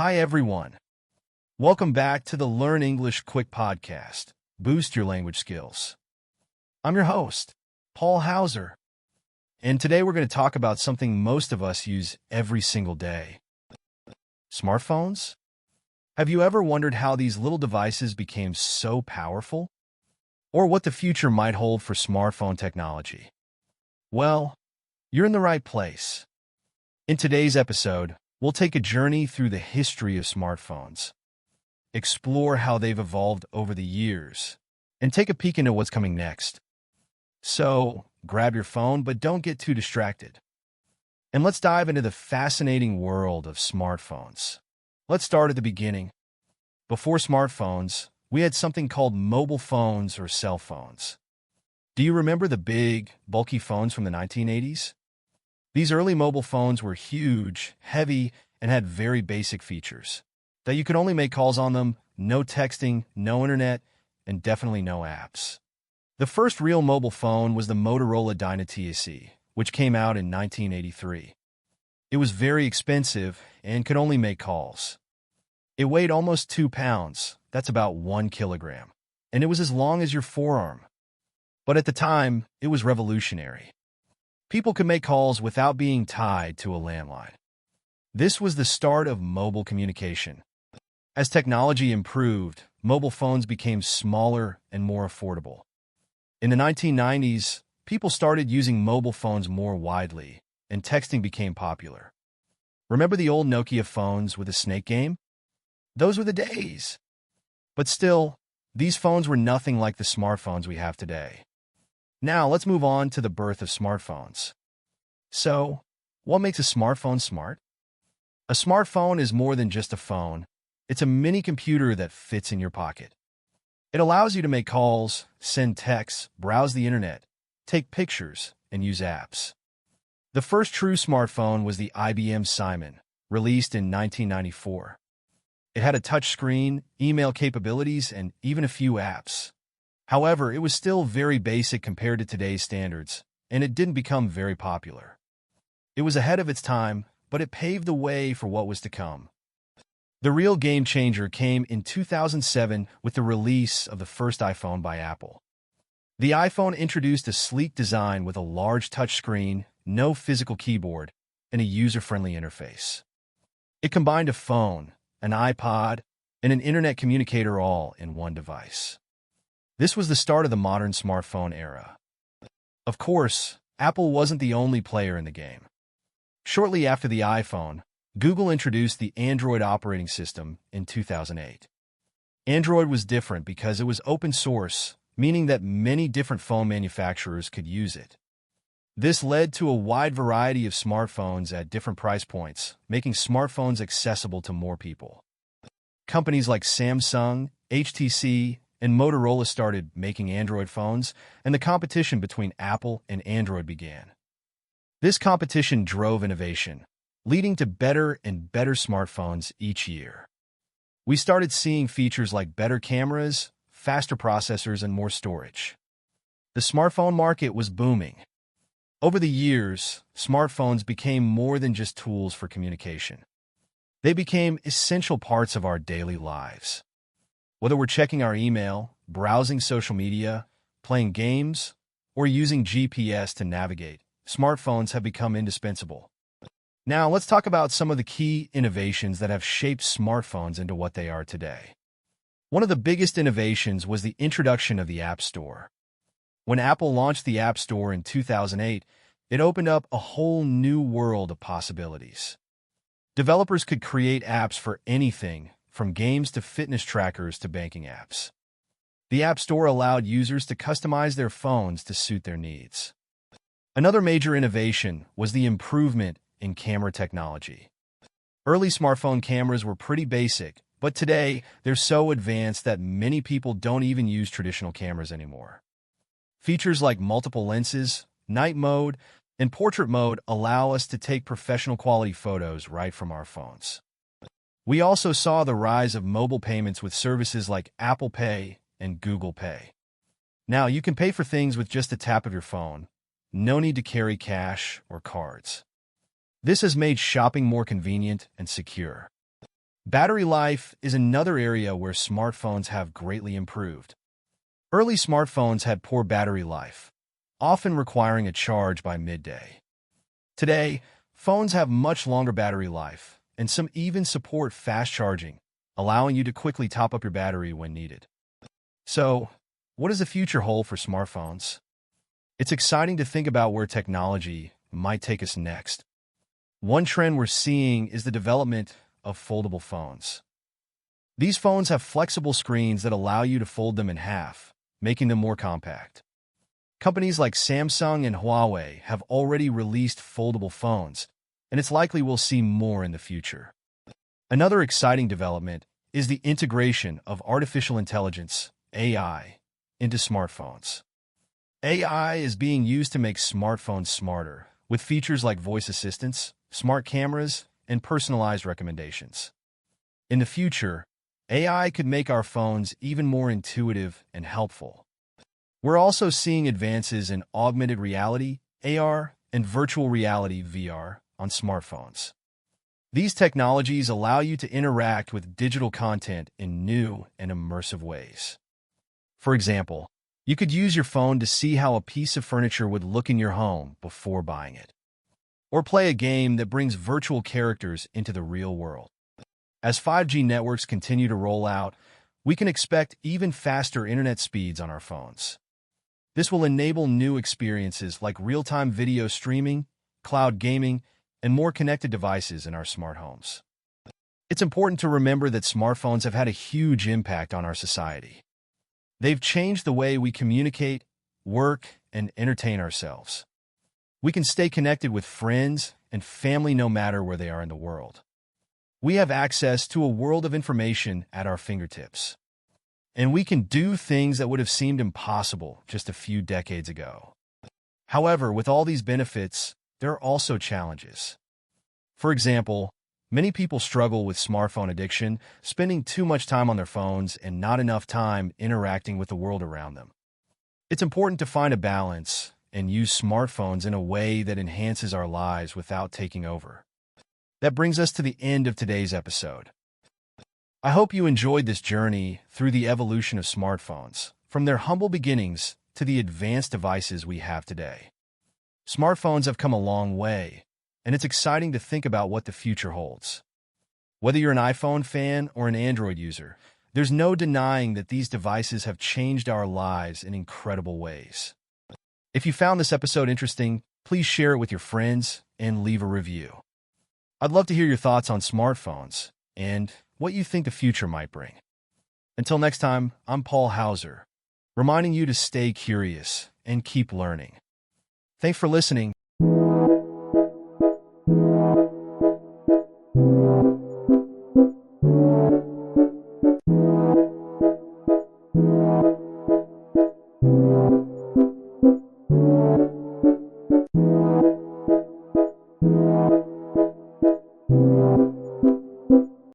Hi, everyone. Welcome back to the Learn English Quick podcast. Boost your language skills. I'm your host, Paul Hauser, and today we're going to talk about something most of us use every single day. Smartphones? Have you ever wondered how these little devices became so powerful? Or what the future might hold for smartphone technology? Well, you're in the right place. In today's episode, we'll take a journey through the history of smartphones, explore how they've evolved over the years, and take a peek into what's coming next. So, grab your phone, but don't get too distracted. And let's dive into the fascinating world of smartphones. Let's start at the beginning. Before smartphones, we had something called mobile phones or cell phones. Do you remember the big, bulky phones from the 1980s? These early mobile phones were huge, heavy, and had very basic features. That you could only make calls on them, no texting, no internet, and definitely no apps. The first real mobile phone was the Motorola Dyna-TAC, which came out in 1983. It was very expensive and could only make calls. It weighed almost 2 pounds, that's about 1 kilogram, and it was as long as your forearm. But at the time, it was revolutionary. People could make calls without being tied to a landline. This was the start of mobile communication. As technology improved, mobile phones became smaller and more affordable. In the 1990s, people started using mobile phones more widely, and texting became popular. Remember the old Nokia phones with a snake game? Those were the days. But still, these phones were nothing like the smartphones we have today. Now, let's move on to the birth of smartphones. So, what makes a smartphone smart? A smartphone is more than just a phone. It's a mini computer that fits in your pocket. It allows you to make calls, send texts, browse the internet, take pictures, and use apps. The first true smartphone was the IBM Simon, released in 1994. It had a touchscreen, email capabilities, and even a few apps. However, it was still very basic compared to today's standards, and it didn't become very popular. It was ahead of its time, but it paved the way for what was to come. The real game changer came in 2007 with the release of the first iPhone by Apple. The iPhone introduced a sleek design with a large touchscreen, no physical keyboard, and a user-friendly interface. It combined a phone, an iPod, and an internet communicator all in one device. This was the start of the modern smartphone era. Of course, Apple wasn't the only player in the game. Shortly after the iPhone, Google introduced the Android operating system in 2008. Android was different because it was open source, meaning that many different phone manufacturers could use it. This led to a wide variety of smartphones at different price points, making smartphones accessible to more people. Companies like Samsung, HTC, and Motorola started making Android phones, and the competition between Apple and Android began. This competition drove innovation, leading to better and better smartphones each year. We started seeing features like better cameras, faster processors, and more storage. The smartphone market was booming. Over the years, smartphones became more than just tools for communication. They became essential parts of our daily lives. Whether we're checking our email, browsing social media, playing games, or using GPS to navigate, smartphones have become indispensable. Now, let's talk about some of the key innovations that have shaped smartphones into what they are today. One of the biggest innovations was the introduction of the App Store. When Apple launched the App Store in 2008, it opened up a whole new world of possibilities. Developers could create apps for anything, from games to fitness trackers to banking apps. The App Store allowed users to customize their phones to suit their needs. Another major innovation was the improvement in camera technology. Early smartphone cameras were pretty basic, but today they're so advanced that many people don't even use traditional cameras anymore. Features like multiple lenses, night mode, and portrait mode allow us to take professional quality photos right from our phones. We also saw the rise of mobile payments with services like Apple Pay and Google Pay. Now, you can pay for things with just a tap of your phone. No need to carry cash or cards. This has made shopping more convenient and secure. Battery life is another area where smartphones have greatly improved. Early smartphones had poor battery life, often requiring a charge by midday. Today, phones have much longer battery life, and some even support fast charging, allowing you to quickly top up your battery when needed. So, what does the future hold for smartphones? It's exciting to think about where technology might take us next. One trend we're seeing is the development of foldable phones. These phones have flexible screens that allow you to fold them in half, making them more compact. Companies like Samsung and Huawei have already released foldable phones, and it's likely we'll see more in the future. Another exciting development is the integration of artificial intelligence, AI, into smartphones. AI is being used to make smartphones smarter, with features like voice assistants, smart cameras, and personalized recommendations. In the future, AI could make our phones even more intuitive and helpful. We're also seeing advances in augmented reality, AR, and virtual reality, VR, on smartphones. These technologies allow you to interact with digital content in new and immersive ways. For example, you could use your phone to see how a piece of furniture would look in your home before buying it, or play a game that brings virtual characters into the real world. As 5G networks continue to roll out, we can expect even faster internet speeds on our phones. This will enable new experiences like real-time video streaming, cloud gaming, and more connected devices in our smart homes. It's important to remember that smartphones have had a huge impact on our society. They've changed the way we communicate, work, and entertain ourselves. We can stay connected with friends and family no matter where they are in the world. We have access to a world of information at our fingertips. And we can do things that would have seemed impossible just a few decades ago. However, with all these benefits, there are also challenges. For example, many people struggle with smartphone addiction, spending too much time on their phones and not enough time interacting with the world around them. It's important to find a balance and use smartphones in a way that enhances our lives without taking over. That brings us to the end of today's episode. I hope you enjoyed this journey through the evolution of smartphones, from their humble beginnings to the advanced devices we have today. Smartphones have come a long way, and it's exciting to think about what the future holds. Whether you're an iPhone fan or an Android user, there's no denying that these devices have changed our lives in incredible ways. If you found this episode interesting, please share it with your friends and leave a review. I'd love to hear your thoughts on smartphones and what you think the future might bring. Until next time, I'm Paul Hauser, reminding you to stay curious and keep learning. Thanks for listening.